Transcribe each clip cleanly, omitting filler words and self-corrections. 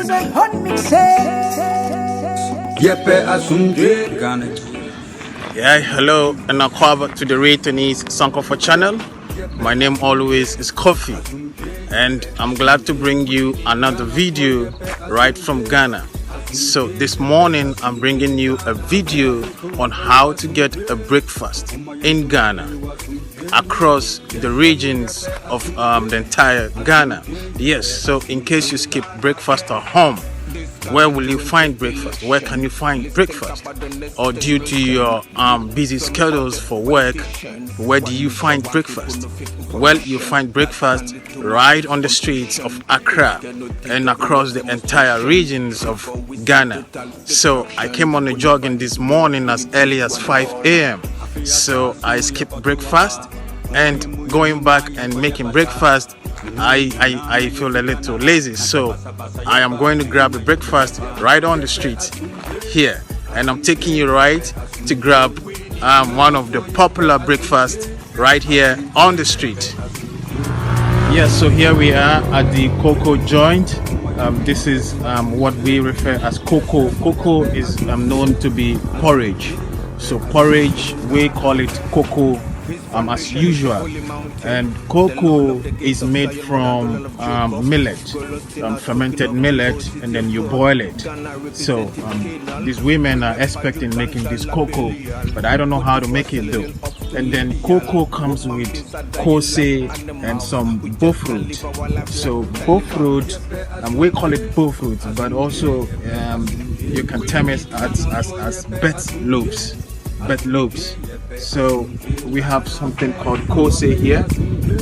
Yeah, hello and welcome to the Returnees Sankofa channel. My name always is Kofi, and I'm glad to bring you another video right from Ghana. So this morning I'm bringing you a video on how to get a breakfast in Ghana across the regions of the entire Ghana. Yes, so in case you skip breakfast at home, where will you find breakfast? Where can you find breakfast? Or due to your busy schedules for work, where do you find breakfast? Well, you find breakfast right on the streets of Accra and across the entire regions of Ghana. So I came on a jogging this morning as early as 5 a.m. So I skipped breakfast, and going back and making breakfast, I feel a little lazy, so I am going to grab the breakfast right on the street here, and I'm taking you right to grab one of the popular breakfasts right here on the street. Yes, so here we are at the cocoa joint. This is what we refer as cocoa. Cocoa is known to be porridge, so porridge we call it cocoa as usual, and cocoa is made from millet, fermented millet, and then you boil it. So these women are expecting making this cocoa, but I don't know how to make it though. And then cocoa comes with kose and some bow fruit. So bow fruit, we call it bow fruit, but also you can term it as bet loaves. So we have something called kose here.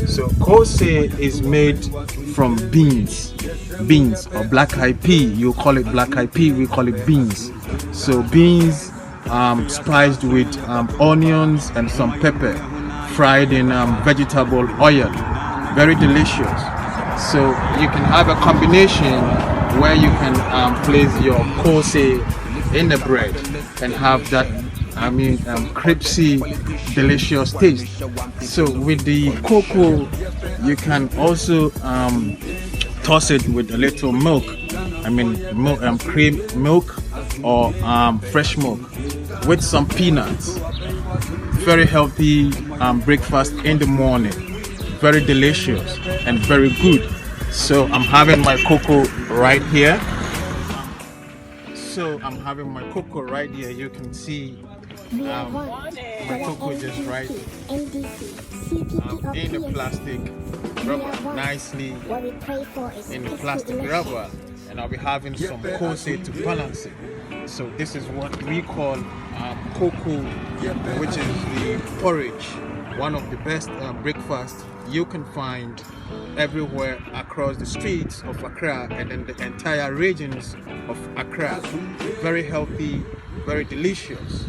So kose is made from beans or black-eyed pea. You call it black-eyed pea, we call it beans. So beans spiced with onions and some pepper, fried in vegetable oil. Very delicious. So you can have a combination where you can place your kose in the bread and have that crispy, delicious taste. So with the cocoa, you can also toss it with a little milk. Cream milk or fresh milk with some peanuts. Very healthy breakfast in the morning. Very delicious and very good. So I'm having my cocoa right here. You can see my cocoa just right in the plastic rubber, nicely in the plastic rubber, and I'll be having some kose to balance it. So this is what we call cocoa, which is the porridge, one of the best breakfasts you can find everywhere across the streets of Accra and in the entire regions of Accra. Very healthy, very delicious.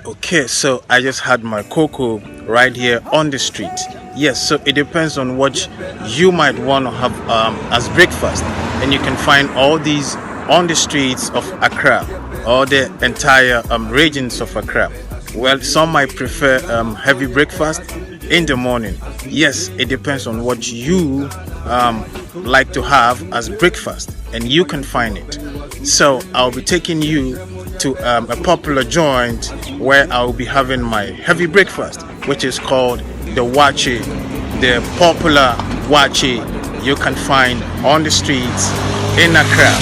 Okay, so I just had my cocoa right here on the street. Yes, so it depends on what you might want to have as breakfast, and you can find all these on the streets of Accra or the entire regions of Accra. Well, some might prefer heavy breakfast in the morning. Yes, it depends on what you like to have as breakfast, and you can find it. So I'll be taking you to a popular joint where I'll be having my heavy breakfast, which is called the Waakye, the popular Waakye you can find on the streets in Accra.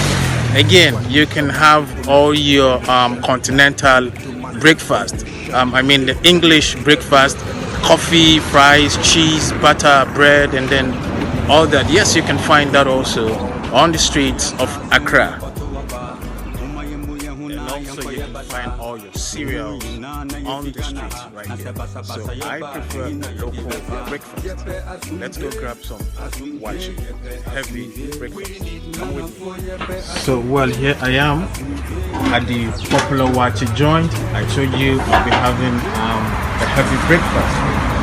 Again, you can have all your continental breakfast. The English breakfast, coffee, fries, cheese, butter, bread, and then all that. Yes, you can find that also on the streets of Accra. Also, you can find all your cereals on the streets right here. So I prefer local breakfast. Let's go grab some Waakye, heavy breakfast. Come with me. So well, here I am at the popular Waakye joint. I told you I'll be having a heavy breakfast,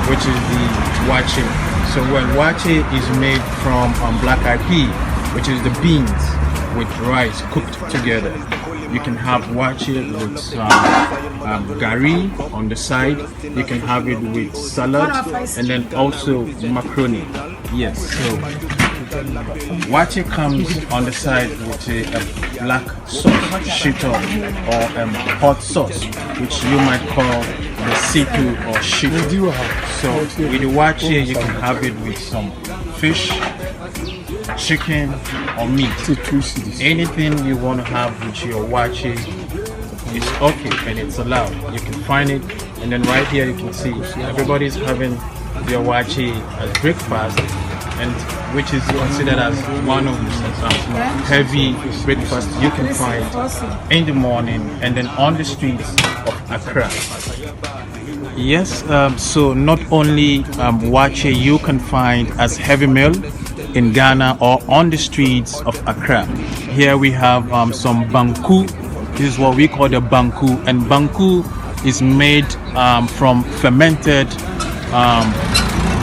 which is the Waakye. So well, Waakye is made from black-eyed pea, which is the beans with rice cooked together. You can have waakye with gari on the side. You can have it with salad and then also macaroni. Yes, so waakye comes on the side with a black sauce, shito, or hot sauce, which you might call the situ or shito. So with the waakye, you can have it with some fish, chicken, or meat. Anything you want to have with your waakye is okay and it's allowed. You can find it, and then right here you can see everybody's having their waakye as breakfast, and which is considered as one of the heavy breakfast you can find in the morning and then on the streets of Accra. Yes, so not only waakye you can find as heavy meal in Ghana or on the streets of Accra. Here we have some Bunku. This is what we call the Bunku, and Bunku is made from fermented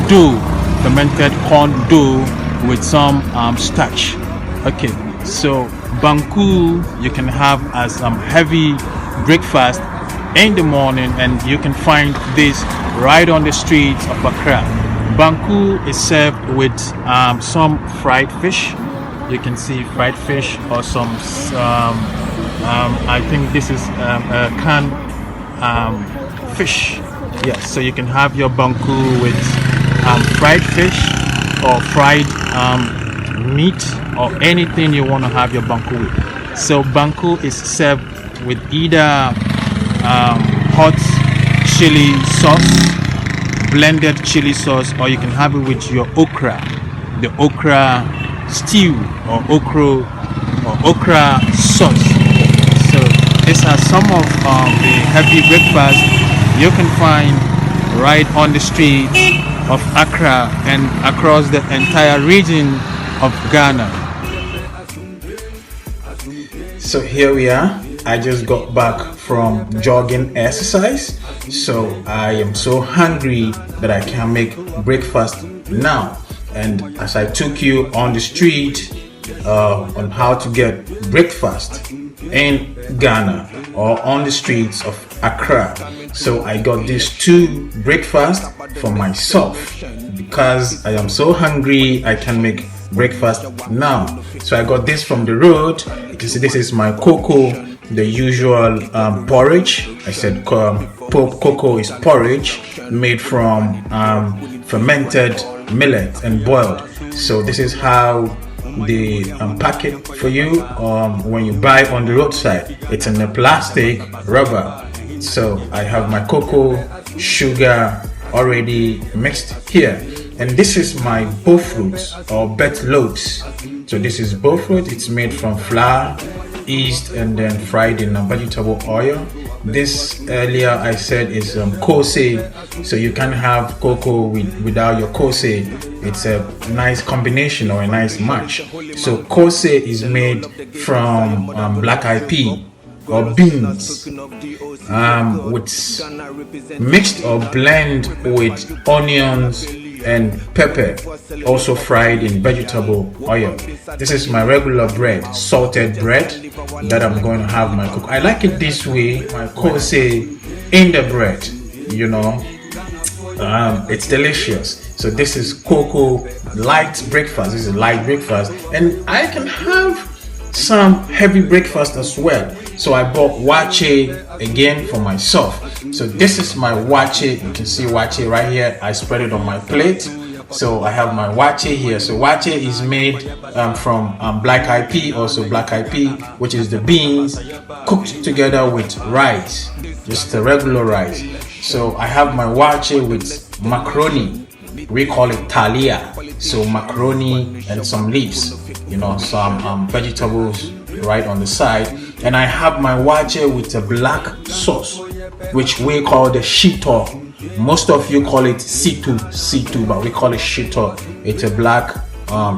dough, fermented corn dough with some starch. Okay, so Bunku you can have as heavy breakfast in the morning, and you can find this right on the streets of Accra. Banku is served with some fried fish. You can see fried fish or some I think this is a canned fish. Yes, so you can have your banku with fried fish or fried meat or anything you want to have your banku with. So banku is served with either hot chili sauce, blended chili sauce, or you can have it with your okra, the okra stew or okra sauce. So these are some of the heavy breakfast you can find right on the street of Accra and across the entire region of Ghana. So here we are. I just got back from jogging exercise, so I am so hungry that I can make breakfast now. And as I took you on the street on how to get breakfast in Ghana or on the streets of Accra, so I got these two breakfasts for myself because I am so hungry I can make breakfast now. So I got this from the road. You can see this is my cocoa, the usual porridge. I said cocoa is porridge made from fermented millet and boiled. So this is how they pack it for you when you buy on the roadside. It's in a plastic rubber. So I have my cocoa, sugar already mixed here, and this is my bofruit or bet loaves. So this is bofruit. It's made from flour, yeast, and then fried in vegetable oil. This earlier I said is Kofi, so you can have cocoa without your Kofi. It's a nice combination or a nice match. So Kofi is made from black-eyed pea or beans, with mixed or blend with onions and pepper, also fried in vegetable oil. This is my regular bread, salted bread that I'm going to have my cocoa. I like it this way, my Kofi in the bread, you know. It's delicious. So this is cocoa light breakfast. This is light breakfast, and I can have some heavy breakfast as well. So I bought waakye again for myself. So this is my waakye. You can see waakye right here. I spread it on my plate. So I have my waakye here. So waakye is made from black-eyed pea, also black-eyed pea, which is the beans cooked together with rice, just the regular rice. So I have my waakye with macaroni. We call it talia. So macaroni and some leaves, you know, some vegetables right on the side. And I have my waakye with a black sauce, which we call the shito. Most of you call it situ, but we call it shito. It's a black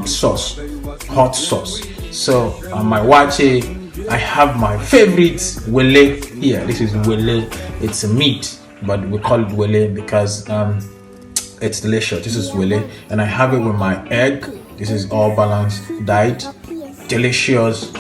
sauce, hot sauce. So my waakye, I have my favorite wele here. This is wele. It's a meat, but we call it wele because it's delicious. This is wele, and I have it with my egg. This is all balanced diet, delicious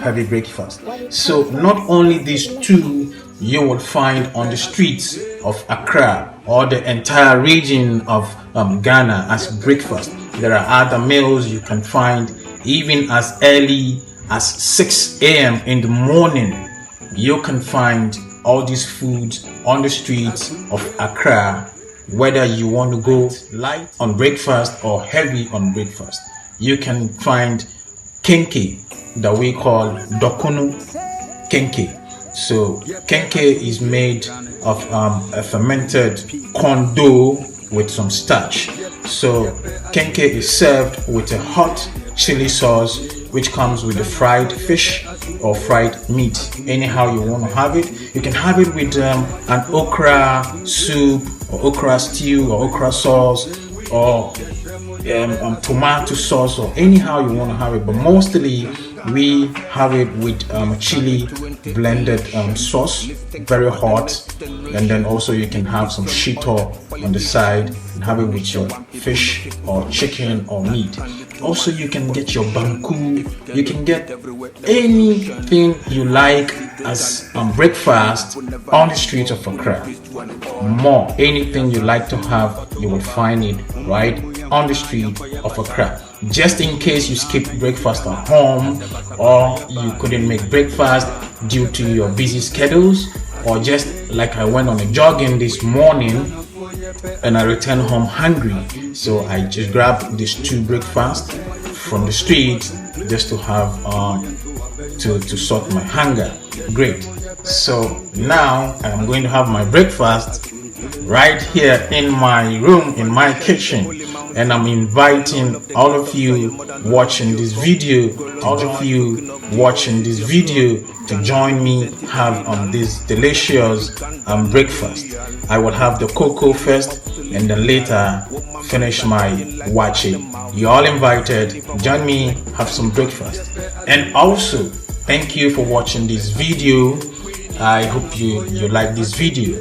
heavy breakfast. So not only these two you will find on the streets of Accra or the entire region of Ghana as breakfast. There are other meals you can find even as early as 6 a.m. in the morning. You can find all these foods on the streets of Accra, whether you want to go light on breakfast or heavy on breakfast. You can find kenke that we call dokunu kenke. So kenke is made of a fermented corn dough with some starch. So kenke is served with a hot chili sauce which comes with the fried fish or fried meat, anyhow you want to have it. You can have it with an okra soup or okra stew or okra sauce or tomato sauce, or anyhow you want to have it, but mostly we have it with chili blended sauce, very hot. And then also you can have some shito on the side and have it with your fish or chicken or meat. Also you can get your banku, you can get anything you like as breakfast on the streets of Accra. More, anything you like to have, you will find it right on the street of Accra. Just in case you skipped breakfast at home, or you couldn't make breakfast due to your busy schedules, or just like I went on a jogging this morning and I returned home hungry, so I just grabbed these two breakfasts from the street just to have to sort my hunger. Great. So now I'm going to have my breakfast right here in my room, in my kitchen, and I'm inviting all of you watching this video, to join me have this delicious breakfast. I will have the cocoa first and then later finish my waakye. You're all invited. Join me, have some breakfast. And also, thank you for watching this video. I hope you like this video.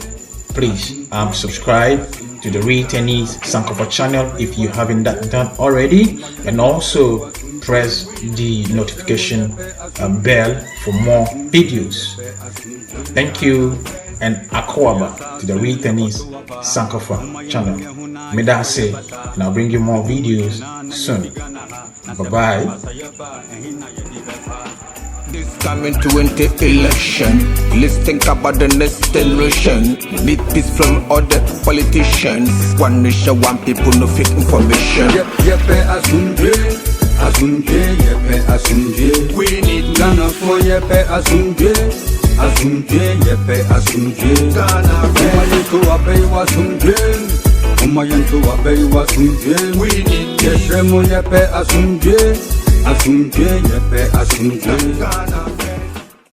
Please subscribe to the Returnees Sankofa channel if you haven't done already, and also press the notification bell for more videos. Thank you, and akwaba to the Returnees Sankofa channel. Medase, and I'll bring you more videos soon. Bye bye. This coming to election. Let's think about the next generation. Need peace from other politicians. One nation, one people, no fake information. We need Ghana for yepe asunje. Ghana to obey wasunje. To obey wasunje. We need yepe asunje. Asunje yepe asunje.